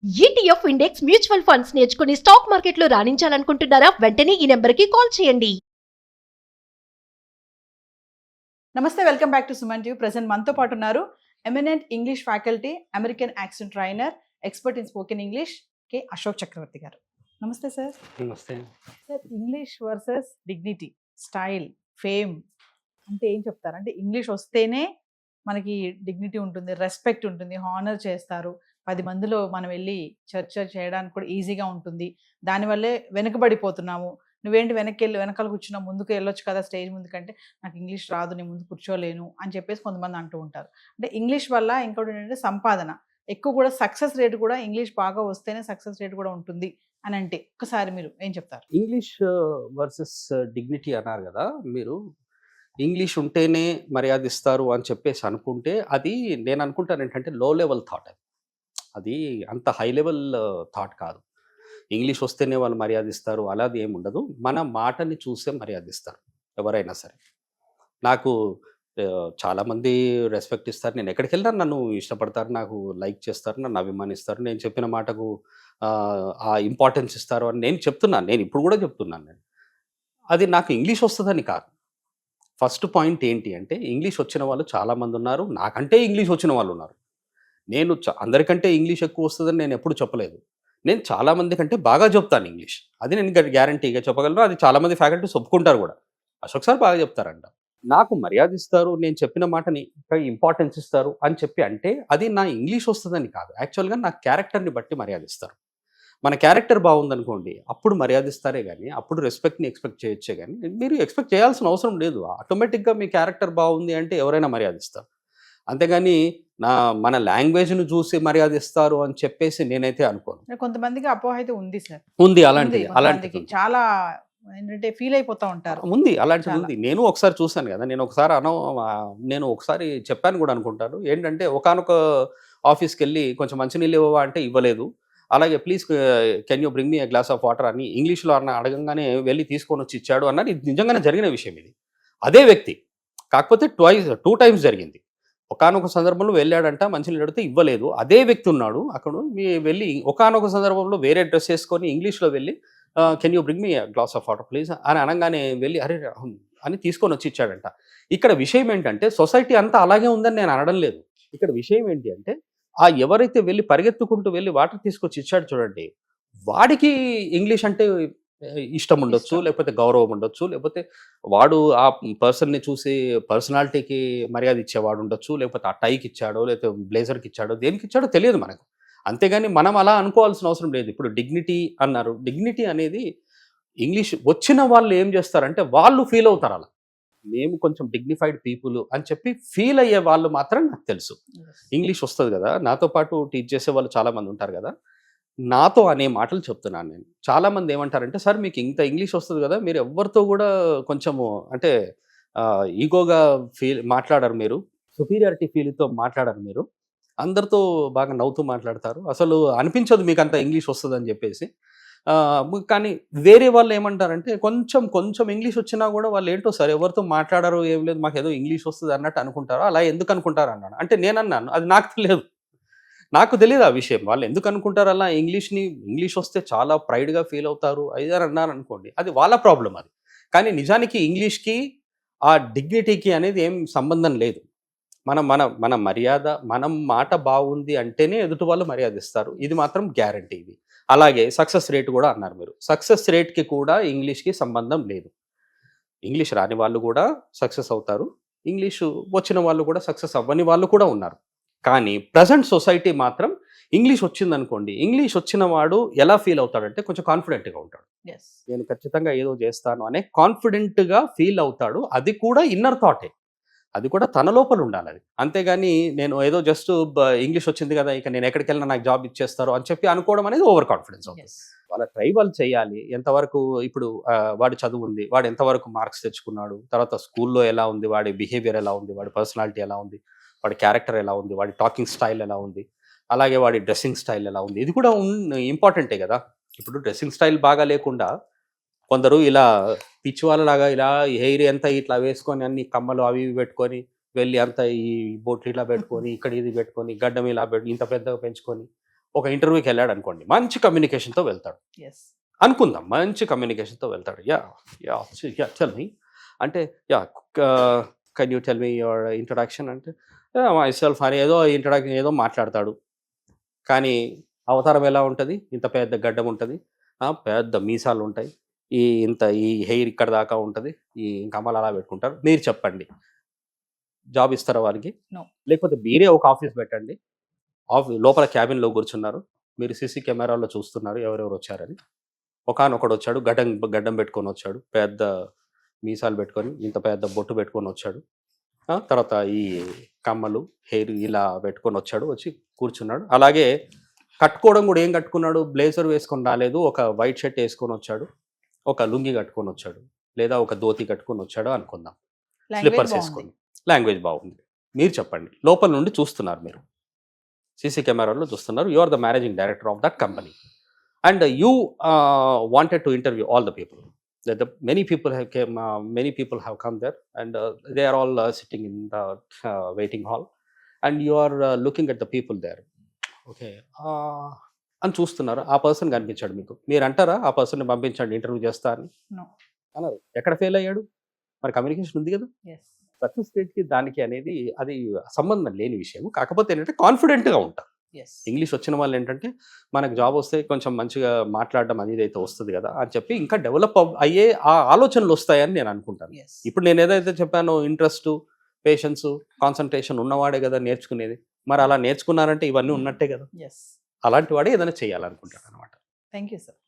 ETF index mutual funds నేర్చుకుని stock మార్కెట్లో రాణించాలనుకుంటున్నారా? వెంటనే ఈ నెంబర్కి కాల్ చేయండి. నమస్తే, welcome back to Suman TV. Present మనతో పాటు ఉన్నారు eminent English faculty, American accent trainer, expert in spoken English K Ashok Chakravarthi garu. నమస్తే సార్. నమస్తే. Sir, English versus dignity, style, fame అంటే ఏం చెప్తారు? అంటే ఇంగ్లీష్ వస్తేనే మనకి డిగ్నిటీ ఉంటుంది, రెస్పెక్ట్ ఉంటుంది, హానర్ చేస్తారు, 10 మందిలో మనం వెళ్ళి చర్చ చేయడానికి కూడా ఈజీగా ఉంటుంది. దానివల్లే వెనుకబడిపోతున్నాము. నువ్వేంటి వెనకాల కూర్చున్నావు, ముందుకు వెళ్ళొచ్చు కదా స్టేజ్ ముందుకంటే, నాకు ఇంగ్లీష్ రాదు, నేను ముందు కూర్చోలేను అని చెప్పేసి కొంతమంది అంటూ ఉంటారు. అంటే ఇంగ్లీష్ వల్ల ఇంకోటి ఏంటంటే సంపాదన ఎక్కువ, కూడా సక్సెస్ రేట్ కూడా ఇంగ్లీష్ బాగా వస్తేనే సక్సెస్ రేట్ కూడా ఉంటుంది అని అంటే ఒకసారి మీరు ఏం చెప్తారు? ఇంగ్లీష్ వర్సెస్ డిగ్నిటీ అన్నారు కదా మీరు. ఇంగ్లీష్ ఉంటేనే మర్యాద ఇస్తారు అని చెప్పేసి అనుకుంటే అది నేను అనుకుంటాను ఏంటంటే లో లెవెల్ థాట్. అది అంత హై లెవెల్ థాట్ కాదు. ఇంగ్లీష్ వస్తేనే వాళ్ళు మర్యాద ఇస్తారు అలాది ఏమి ఉండదు. మన మాటని చూసే మర్యాద ఇస్తారు ఎవరైనా సరే. నాకు చాలామంది రెస్పెక్ట్ ఇస్తారు. నేను ఎక్కడికి వెళ్ళినా నన్ను ఇష్టపడతారు, నాకు లైక్ చేస్తారు, నన్ను అభిమానిస్తారు, నేను చెప్పిన మాటకు ఆ ఇంపార్టెన్స్ ఇస్తారు అని నేను చెప్తున్నాను. నేను ఇప్పుడు కూడా చెప్తున్నాను. నేను అది నాకు ఇంగ్లీష్ వస్తుందని కాదు. ఫస్ట్ పాయింట్ ఏంటి అంటే, ఇంగ్లీష్ వచ్చిన వాళ్ళు చాలామంది ఉన్నారు, నాకంటే ఇంగ్లీష్ వచ్చిన వాళ్ళు ఉన్నారు. నేను అందరికంటే ఇంగ్లీష్ ఎక్కువ వస్తుందని నేను ఎప్పుడు చెప్పలేదు. నేను చాలామంది కంటే బాగా చెప్తాను ఇంగ్లీష్. అది నేను గ్యారంటీగా చెప్పగలను. అది చాలామంది ఫ్యాకల్టీస్ ఒప్పుకుంటారు కూడా. అశోక్ సార్ బాగా చెప్తారంట. నాకు మర్యాద ఇస్తారు, నేను చెప్పిన మాటని ఇంపార్టెన్స్ ఇస్తారు అని చెప్పి అంటే అది నా ఇంగ్లీష్ వస్తుందని కాదు. యాక్చువల్గా నా క్యారెక్టర్ని బట్టి మర్యాద ఇస్తారు. మన క్యారెక్టర్ బాగుందనుకోండి, అప్పుడు మర్యాద ఇస్తారే కానీ అప్పుడు రెస్పెక్ట్ని ఎక్స్పెక్ట్ చేయొచ్చే కానీ మీరు ఎక్స్పెక్ట్ చేయాల్సిన అవసరం లేదు. ఆటోమేటిక్గా మీ క్యారెక్టర్ బాగుంది అంటే ఎవరైనా మర్యాద ఇస్తారు. అంతేగాని మన లాంగ్వేజ్ను చూసి మర్యాద ఇస్తారు అని చెప్పేసి నేనైతే అనుకోను. కొంతమందికి అపోహ అయితే ఉంది సార్. ఉంది అలాంటిది చాలా ఏంటంటే ఫీల్ అయిపోతూ ఉంటారు. ఉంది అలాంటిది ఉంది. నేను ఒకసారి చూశాను కదా. నేను ఒకసారి చెప్పాను కూడా అనుకుంటాను. ఏంటంటే ఒకానొక ఆఫీస్కి వెళ్ళి కొంచెం మంచినీళ్ళు ఇవ్వవా అంటే ఇవ్వలేదు. అలాగే please can you bring me A glass of water అని ఇంగ్లీష్లో అడగంగానే వెళ్ళి తీసుకొని వచ్చి ఇచ్చాడు అన్నది నిజంగానే జరిగిన విషయం. ఇది అదే వ్యక్తి, కాకపోతే 2 టైమ్స్ జరిగింది. ఒకానొక సందర్భంలో వెళ్ళాడంట, మంచినీళ్ళు అడిగితే ఇవ్వలేదు. అదే వ్యక్తి ఉన్నాడు అక్కడ. వెళ్ళి ఒకానొక సందర్భంలో వేరే డ్రెస్ వేసుకొని ఇంగ్లీష్లో వెళ్ళి can you bring me glass of water please అని అనగానే వెళ్ళి అరే అని తీసుకొని వచ్చి ఇచ్చాడంట. ఇక్కడ విషయం ఏంటంటే సొసైటీ అంతా అలాగే ఉందని నేను అనడం లేదు. ఇక్కడ విషయం ఏంటి అంటే, ఎవరైతే వెళ్ళి పరిగెత్తుకుంటూ వెళ్ళి వాటర్ తీసుకొచ్చి ఇచ్చాడు చూడండి, వాడికి ఇంగ్లీష్ అంటే ఇష్టం ఉండొచ్చు, లేకపోతే గౌరవం ఉండొచ్చు, లేకపోతే వాడు ఆ పర్సన్ని చూసి పర్సనాలిటీకి మర్యాద ఇచ్చేవాడు ఉండొచ్చు, లేకపోతే ఆ టైకి ఇచ్చాడో లేకపోతే బ్లేజర్కి ఇచ్చాడో దేనికి ఇచ్చాడో తెలియదు మనకు. అంతేగాని మనం అలా అనుకోవాల్సిన అవసరం లేదు. ఇప్పుడు డిగ్నిటీ అన్నారు. డిగ్నిటీ అనేది ఇంగ్లీష్ వచ్చిన వాళ్ళు ఏం చేస్తారంటే వాళ్ళు ఫీల్ అవుతారు అలా, మేము కొంచెం డిగ్నిఫైడ్ పీపుల్ అని చెప్పి ఫీల్ అయ్యే వాళ్ళు మాత్రం నాకు తెలుసు. ఇంగ్లీష్ వస్తుంది కదా, నాతో పాటు టీచ్ చేసే వాళ్ళు చాలామంది ఉంటారు కదా, నాతో అనే మాటలు చెప్తున్నాను నేను. చాలామంది ఏమంటారంటే, సార్ మీకు ఇంత ఇంగ్లీష్ వస్తుంది కదా, మీరు ఎవరితో కూడా కొంచెము అంటే ఈగోగా మాట్లాడరు, మీరు సుపీరియారిటీ ఫీల్తో మాట్లాడరు, మీరు అందరితో బాగా నవ్వుతూ మాట్లాడతారు, అసలు అనిపించదు మీకు అంత ఇంగ్లీష్ వస్తుంది అని చెప్పేసి. కానీ వేరే వాళ్ళు ఏమంటారంటే, కొంచెం ఇంగ్లీష్ వచ్చినా కూడా వాళ్ళు ఏంటో సార్ ఎవరితో మాట్లాడారు, ఏం లేదు, మాకు ఏదో ఇంగ్లీష్ వస్తుంది అన్నట్టు అనుకుంటారు. అలా ఎందుకు అనుకుంటారు అన్నాను. అంటే నేను అన్నాను, అది నాకు తెలియదు ఆ విషయం. వాళ్ళు ఎందుకు అనుకుంటారు అలా, ఇంగ్లీష్ వస్తే చాలా ప్రైడ్గా ఫీల్ అవుతారు అది అని అన్నారు అనుకోండి, అది వాళ్ళ ప్రాబ్లం అది. కానీ నిజానికి ఇంగ్లీష్కి ఆ డిగ్నిటీకి అనేది ఏం సంబంధం లేదు. మన మర్యాద, మనం మాట బాగుంది అంటేనే ఎదుటి వాళ్ళు మర్యాద ఇస్తారు. ఇది మాత్రం గ్యారంటీ. ఇది అలాగే సక్సెస్ రేట్ కూడా అన్నారు మీరు. సక్సెస్ రేట్కి కూడా ఇంగ్లీష్కి సంబంధం లేదు. ఇంగ్లీష్ రాని వాళ్ళు కూడా సక్సెస్ అవుతారు, ఇంగ్లీషు వచ్చిన వాళ్ళు కూడా సక్సెస్ అవ్వని వాళ్ళు కూడా ఉన్నారు. కానీ ప్రజెంట్ సొసైటీ మాత్రం ఇంగ్లీష్ వచ్చిందనుకోండి, ఇంగ్లీష్ వచ్చిన వాడు ఎలా ఫీల్ అవుతాడంటే కొంచెం కాన్ఫిడెంట్గా ఉంటాడు. నేను ఖచ్చితంగా ఏదో చేస్తాను అనే కాన్ఫిడెంట్గా ఫీల్ అవుతాడు. అది కూడా ఇన్నర్ థాటే, అది కూడా తన లోపల ఉండాలి అది. అంతేగాని నేను ఏదో జస్ట్ ఇంగ్లీష్ వచ్చింది కదా ఇక నేను ఎక్కడికి వెళ్ళినా నాకు జాబ్ ఇచ్చేస్తారు అని చెప్పి అనుకోవడం అనేది ఓవర్ కాన్ఫిడెన్స్ అవుతుంది. వాళ్ళ ట్రై వాళ్ళు చేయాలి. ఎంతవరకు ఇప్పుడు వాడి చదువు ఉంది, వాడు ఎంతవరకు మార్క్స్ తెచ్చుకున్నాడు, తర్వాత స్కూల్లో ఎలా ఉంది, వాడి బిహేవియర్ ఎలా ఉంది, వాడి పర్సనాలిటీ ఎలా ఉంది, వాడి క్యారెక్టర్ ఎలా ఉంది, వాడి టాకింగ్ స్టైల్ ఎలా ఉంది, అలాగే వాడి డ్రెస్సింగ్ స్టైల్ ఎలా ఉంది, ఇది కూడా ఇంపార్టెంటే కదా. ఇప్పుడు డ్రెస్సింగ్ స్టైల్ బాగా లేకుండా కొందరు ఇలా పిచ్చి వాళ్ళలాగా ఇలా హెయిర్ అంతా ఇట్లా వేసుకొని అన్ని కమ్మలు అవి ఇవి పెట్టుకొని వెళ్ళి అంతా ఈ బొట్లు ఇలా పెట్టుకొని ఇక్కడ ఇది పెట్టుకొని గడ్డం ఇలా ఇంత పెద్దగా పెంచుకొని ఒక ఇంటర్వ్యూకి వెళ్ళాడు అనుకోండి, మంచి కమ్యూనికేషన్తో వెళ్తాడు ఎస్ అనుకుందాం, మంచి కమ్యూనికేషన్తో వెళ్తాడు. Yeah yeah yeah tell me అంటే, yeah can you tell me your introduction అంటే మై సెల్ఫ్ అని ఏదో ఇంట్రడక్షన్ ఏదో మాట్లాడతాడు. కానీ అవతారం ఎలా ఉంటుంది? ఇంత పెద్ద గడ్డం ఉంటుంది, పెద్ద మీసాలు ఉంటాయి, ఈ హెయిర్ ఇక్కడ దాకా ఉంటుంది, ఈ కమ్మలు అలా పెట్టుకుంటారు. మీరు చెప్పండి, జాబ్ ఇస్తారా వారికి? No. లేకపోతే మీరే ఒక ఆఫీస్ పెట్టండి, లోపల క్యాబిన్లో కూర్చున్నారు, మీరు సీసీ కెమెరాలో చూస్తున్నారు ఎవరెవరు వచ్చారని. ఒకానొకడు వచ్చాడు, గడ్డం పెట్టుకొని వచ్చాడు, పెద్ద మీసాలు పెట్టుకొని ఇంత పెద్ద బొట్టు పెట్టుకొని వచ్చాడు. తర్వాత ఈ కమ్మలు హెయిర్ ఇలా పెట్టుకొని వచ్చాడు, వచ్చి కూర్చున్నాడు. అలాగే కట్టుకోవడం కూడా ఏం కట్టుకున్నాడు? బ్లేజర్ వేసుకొని రాలేదు, ఒక వైట్ షర్ట్ వేసుకొని వచ్చాడు, ఒక లుంగి కట్టుకొని వచ్చాడు, లేదా ఒక ధోతి కట్టుకొని వచ్చాడు అనుకుందాం, స్లిప్పర్స్ వేసుకొని. లాంగ్వేజ్ బాగుంది. మీరు చెప్పండి, లోపల నుండి చూస్తున్నారు, మీరు సీసీ కెమెరాలో చూస్తున్నారు, you are the managing director of that company and you wanted to interview all the people. Many people have come there and they are all sitting in the waiting hall and you are looking at the people there. Okay. అని చూస్తున్నారు, ఆ person కనిపించాడు మీకు. మీరు అంటారా ఆ పర్సన్ని పంపించండి ఇంటర్వ్యూ చేస్తా అని? No. అన్నారు. ఎక్కడ ఫెయిల్ అయ్యాడు? మరి కమ్యూనికేషన్ ఉంది కదా. ఎస్ సక్సెస్ రేట్కి దానికి అనేది అది సంబంధం లేని విషయం. కాకపోతే ఏంటంటే కాన్ఫిడెంట్గా ఉంటారు. ఎస్ ఇంగ్లీష్ వచ్చిన వాళ్ళు ఏంటంటే మనకు జాబ్ వస్తే కొంచెం మంచిగా మాట్లాడడం అనేది అయితే వస్తుంది కదా అని చెప్పి ఇంకా డెవలప్ అయ్యే ఆ ఆలోచనలు వస్తాయని నేను అనుకుంటాను. ఎస్ ఇప్పుడు నేను ఏదైతే చెప్పానో ఇంట్రెస్ట్, పేషెన్స్, కాన్సన్ట్రేషన్ ఉన్నవాడే కదా నేర్చుకునేది. మరి అలా నేర్చుకున్నారంటే ఇవన్నీ ఉన్నట్టే కదా. ఎస్ అలాంటి వాడే ఏదైనా చేయాలనుకుంటాను అనమాట. Thank you sir.